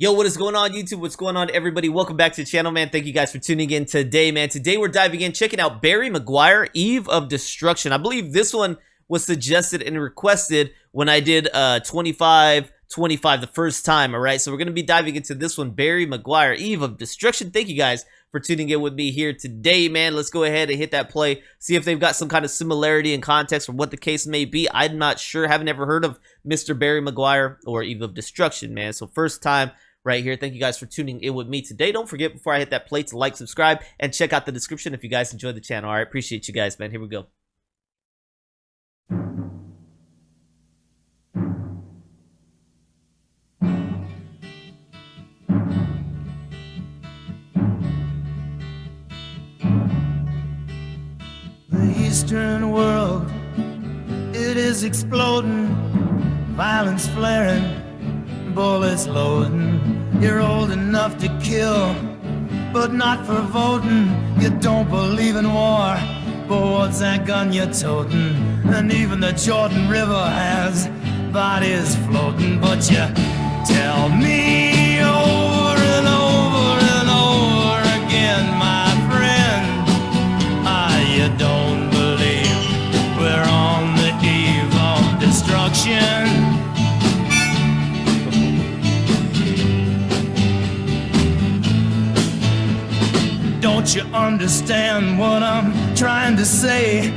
Yo, what is going on, YouTube? What's going on, everybody? Welcome back to the channel, man. Thank you guys for tuning in today, man. Today we're diving in, checking out Barry McGuire, Eve of Destruction. I believe this one was suggested and requested when I did 25 the first time, all right? So we're going to be diving into this one, Barry McGuire, Eve of Destruction. Thank you guys for tuning in with me here today, man. Let's go ahead and hit that play, see if they've got some kind of similarity in context or what the case may be. I'm not sure. Haven't ever heard of Mr. Barry McGuire or Eve of Destruction, man. So first time right here. Thank you guys for tuning in with me today. Don't forget, before I hit that play, to like, subscribe, and check out the description if you guys enjoy the channel. All right, appreciate you guys, man. Here we go. The Eastern world, it is exploding, violence flaring, bullets loading. You're old enough to kill, but not for voting. You don't believe in war, but what's that gun you're toting? And even the Jordan River has bodies floating. But you tell me over and over and over again, my friend, you don't believe we're on the eve of destruction. Don't you understand what I'm trying to say?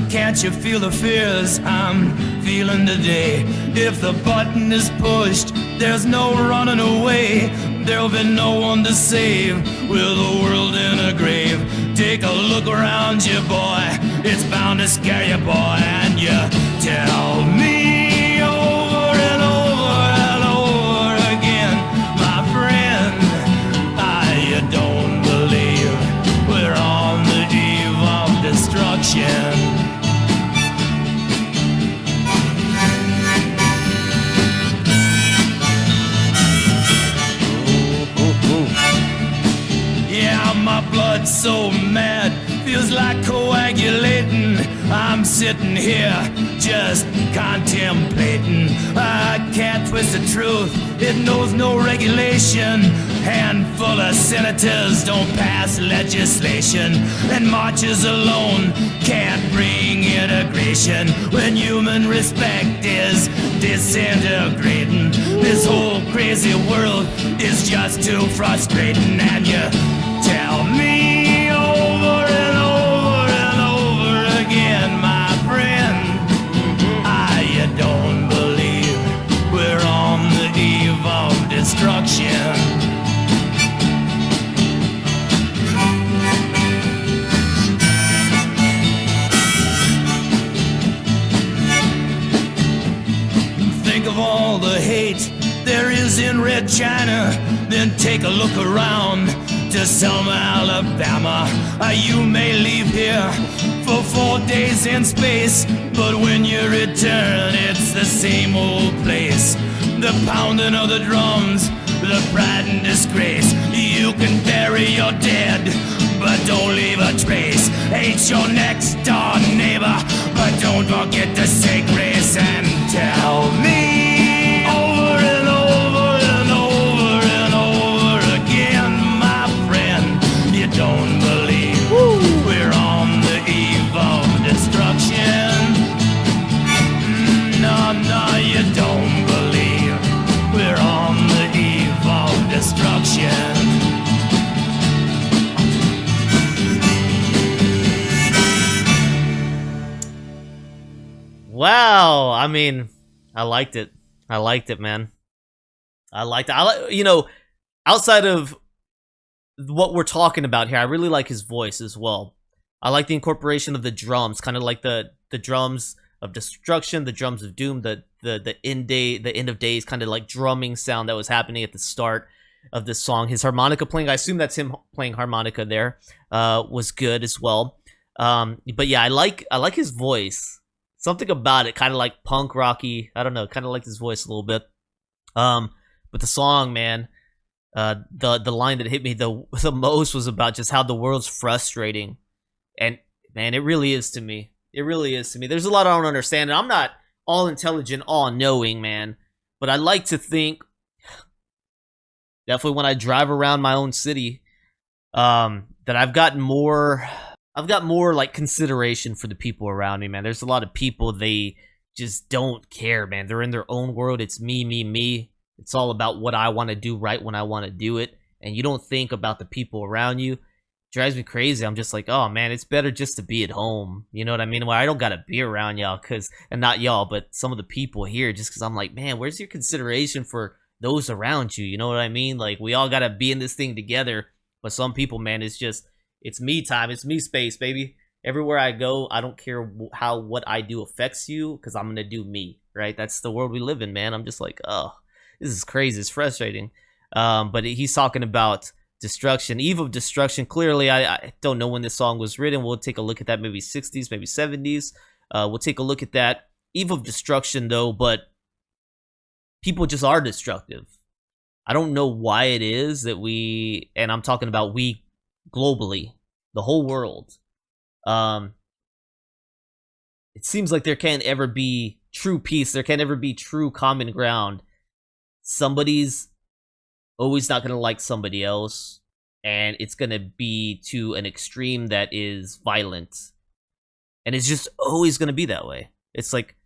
Can't you feel the fears I'm feeling today? If the button is pushed, there's no running away. There'll be no one to save with the world in a grave. Take a look around you, boy. It's bound to scare you, boy. And you tell me over and over and over again, my friend, you don't believe we're on the eve of destruction. Yeah, my blood's so mad, feels like coagulating. I'm sitting here just contemplating. I can't twist the truth, it knows no regulation. Handful of senators don't pass legislation, and marches alone can't bring integration. When human respect is disintegrating, this whole crazy world is just too frustrating. And you tell me over and over and over again, my friend, you don't believe we're on the eve of destruction. Think of all the hate there is in Red China, then take a look around to Selma, Alabama. You may leave here for 4 days in space, but when you return, it's the same old place. The pounding of the drums, the pride and disgrace. You can bury your dead, but don't leave a trace. Hate your next door neighbor, but don't forget to say grace. And tell me over and over and over and over again, my friend, you don't believe we're on the eve of destruction. No, you don't believe we're on the eve of destruction. Wow, I mean, I liked it. I liked it, man. I liked it. You know, outside of what we're talking about here, I really like his voice as well. I like the incorporation of the drums, kind of like the drums of destruction, the drums of doom, the end of days kind of like drumming sound that was happening at the start of this song. His harmonica playing, I assume that's him playing harmonica there, was good as well. But yeah, I like his voice. Something about it, kind of like punk rocky. I don't know, kind of like his voice a little bit. But the song, man, the line that hit me the most was about just how the world's frustrating, and man, it really is to me. It really is to me. There's a lot I don't understand, and I'm not all intelligent, all knowing, man. But I like to think Definitely when I drive around my own city, that I've got more like consideration for the people around me, man. There's a lot of people, they just don't care, man. They're in their own world. It's me, me, me. It's all about what I want to do right when I want to do it. And you don't think about the people around you. It drives me crazy. I'm just like, oh man, it's better just to be at home. You know what I mean? Well, I don't gotta be around y'all, and not y'all, but some of the people here, just because I'm like, man, where's your consideration for those around you? You know what I mean? Like, we all gotta be in this thing together. But some people, man, it's me time. It's me space, baby. Everywhere I go, I don't care how what I do affects you, because I'm gonna do me, right? That's the world we live in, man. I'm just like, oh, this is crazy. It's frustrating. But he's talking about destruction, eve of destruction. Clearly, I don't know when this song was written. We'll take a look at that, maybe 60s, maybe 70s. We'll take a look at that. Eve of destruction, though, but people just are destructive. I don't know why it is that we, and I'm talking about we globally, the whole world. It seems like there can't ever be true peace. There can't ever be true common ground. Somebody's always not going to like somebody else, and it's going to be to an extreme that is violent. And it's just always going to be that way. It's like,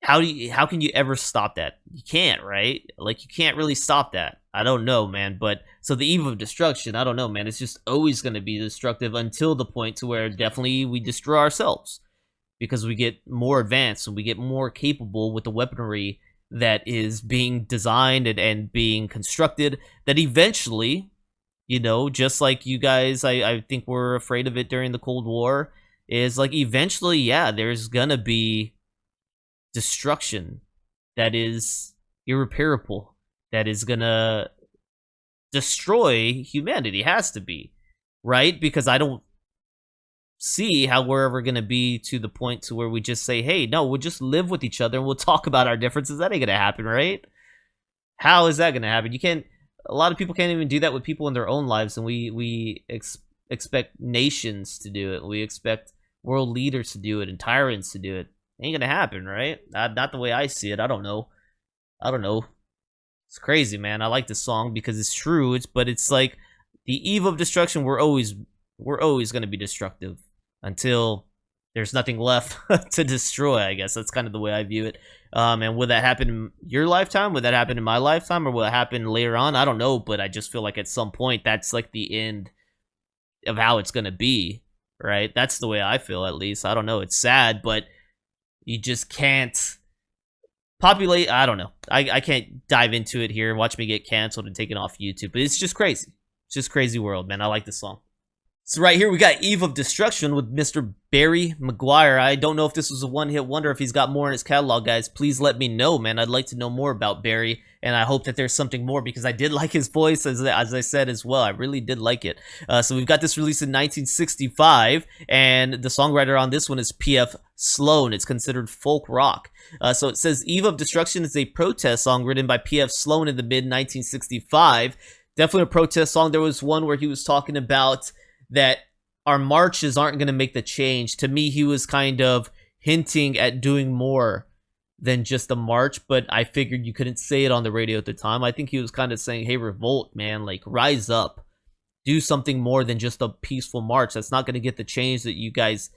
how can you ever stop that? You can't, right? Like, you can't really stop that. I don't know, man. But so the eve of destruction, I don't know, man. It's just always going to be destructive until the point to where definitely we destroy ourselves, because we get more advanced and we get more capable with the weaponry that is being designed and being constructed, that eventually, you know, just like you guys, I think were afraid of it during the Cold War, is like eventually, yeah, there's gonna be destruction that is irreparable, that is gonna destroy humanity. Has to be, right? Because I don't see how we're ever going to be to the point to where we just say, hey, no, we'll just live with each other and we'll talk about our differences. That ain't going to happen, right? How is that going to happen? You can't, a lot of people can't even do that with people in their own lives, and we expect nations to do it. We expect world leaders to do it and tyrants to do it. Ain't going to happen, right? Not the way I see it. I don't know. It's crazy, man. I like this song because it's true. But it's like the eve of destruction. We're always going to be destructive until there's nothing left to destroy, I guess. That's kind of the way I view it. And will that happen in your lifetime? Will that happen in my lifetime? Or will it happen later on? I don't know, but I just feel like at some point that's like the end of how it's going to be, right? That's the way I feel, at least. I don't know. It's sad, but you just can't populate. I don't know. I can't dive into it here. Watch me get canceled and taken off YouTube. But it's just crazy. It's just crazy world, man. I like this song. So right here, we got Eve of Destruction with Mr. Barry McGuire. I don't know if this was a one-hit wonder, if he's got more in his catalog, guys. Please let me know, man. I'd like to know more about Barry, and I hope that there's something more, because I did like his voice, as I said as well. I really did like it. So we've got this released in 1965, and the songwriter on this one is P.F. Sloan. It's considered folk rock. So it says, Eve of Destruction is a protest song written by P.F. Sloan in the mid-1965. Definitely a protest song. There was one where he was talking about that our marches aren't going to make the change. To me, he was kind of hinting at doing more than just a march, but I figured you couldn't say it on the radio at the time. I think he was kind of saying, hey, revolt, man, like, rise up. Do something more than just a peaceful march. That's not going to get the change that you guys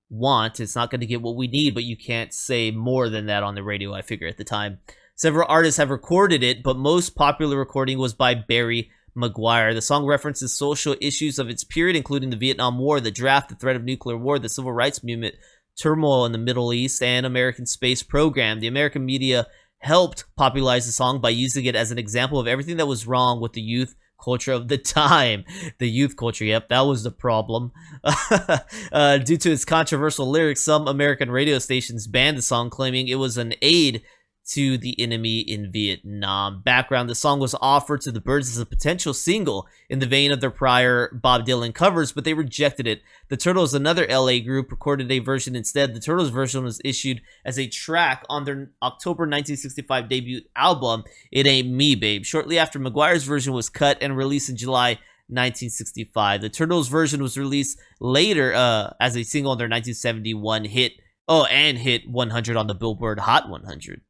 want. It's not going to get what we need, but you can't say more than that on the radio, I figure, at the time. Several artists have recorded it, but most popular recording was by Barry McGuire. The song references social issues of its period, including the Vietnam War, the draft, the threat of nuclear war, the civil rights movement, turmoil in the Middle East, and American space program. The American media helped popularize the song by using it as an example of everything that was wrong with the youth culture of the time. The youth culture, yep, that was the problem. Due to its controversial lyrics, some American radio stations banned the song, claiming it was an aid to the enemy in Vietnam. Background: the song was offered to the Byrds as a potential single in the vein of their prior Bob Dylan covers, but they rejected it. The Turtles, another LA group, recorded a version instead. The Turtles version was issued as a track on their October 1965 debut album, It Ain't Me, Babe. Shortly after, McGuire's version was cut and released in July 1965. The Turtles version was released later as a single on their 1971 hit, and hit 100 on the Billboard Hot 100.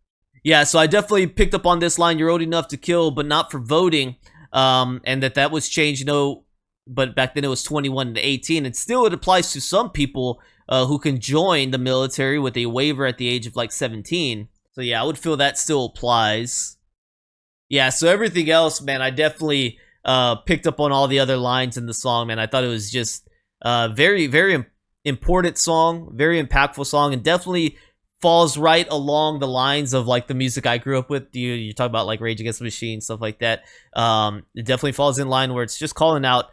Yeah, so I definitely picked up on this line, "You're old enough to kill, but not for voting," and that was changed, but back then it was 21 to 18, and still it applies to some people who can join the military with a waiver at the age of like 17. So yeah, I would feel that still applies. Yeah, so everything else, man, I definitely picked up on all the other lines in the song, man. I thought it was just very, very important song, very impactful song, and definitely falls right along the lines of like the music I grew up with. You talk about like Rage Against the Machine, stuff like that. It definitely falls in line where it's just calling out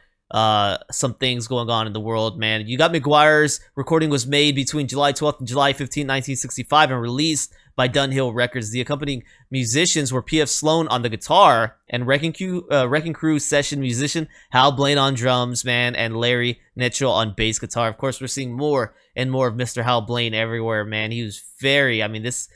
some things going on in the world, man. You Got McGuire's recording was made between July 12th and July 15th, 1965, and released by Dunhill Records. The accompanying musicians were P.F. Sloan on the guitar and Wrecking Crew session musician Hal Blaine on drums, man, and Larry Netchell on bass guitar. Of course, we're seeing more and more of Mr. Hal Blaine everywhere, man. He was I mean, this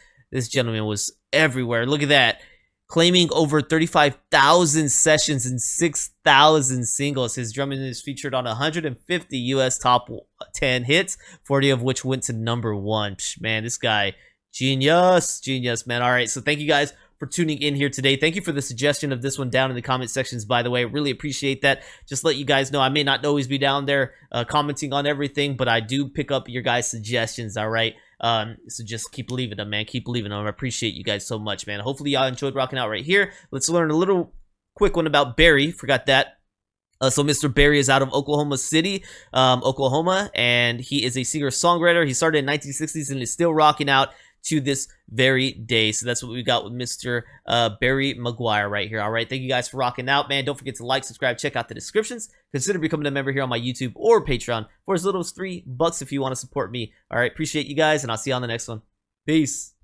gentleman was everywhere. Look at that. Claiming over 35,000 sessions and 6,000 singles. His drumming is featured on 150 US top 10 hits, 40 of which went to #1. Man, this guy, genius, man. All right, so thank you guys for tuning in here today. Thank you for the suggestion of this one down in the comment sections, by the way. Really appreciate that. Just let you guys know, I may not always be down there commenting on everything, but I do pick up your guys' suggestions, all right? So just keep leaving them, man. Keep leaving them. I appreciate you guys so much, man. Hopefully y'all enjoyed rocking out right here. Let's learn a little quick one about Barry. Forgot that. So Mr. Barry is out of Oklahoma City, Oklahoma, and he is a singer-songwriter. He started in the 1960s and is still rocking out to this very day. So that's what we got with Mr. Barry McGuire right here. All right, thank you guys for rocking out, man. Don't forget to like, subscribe, check out the descriptions. Consider becoming a member here on my YouTube or Patreon for as little as $3 if you want to support me. All right, appreciate you guys, and I'll see you on the next one. Peace.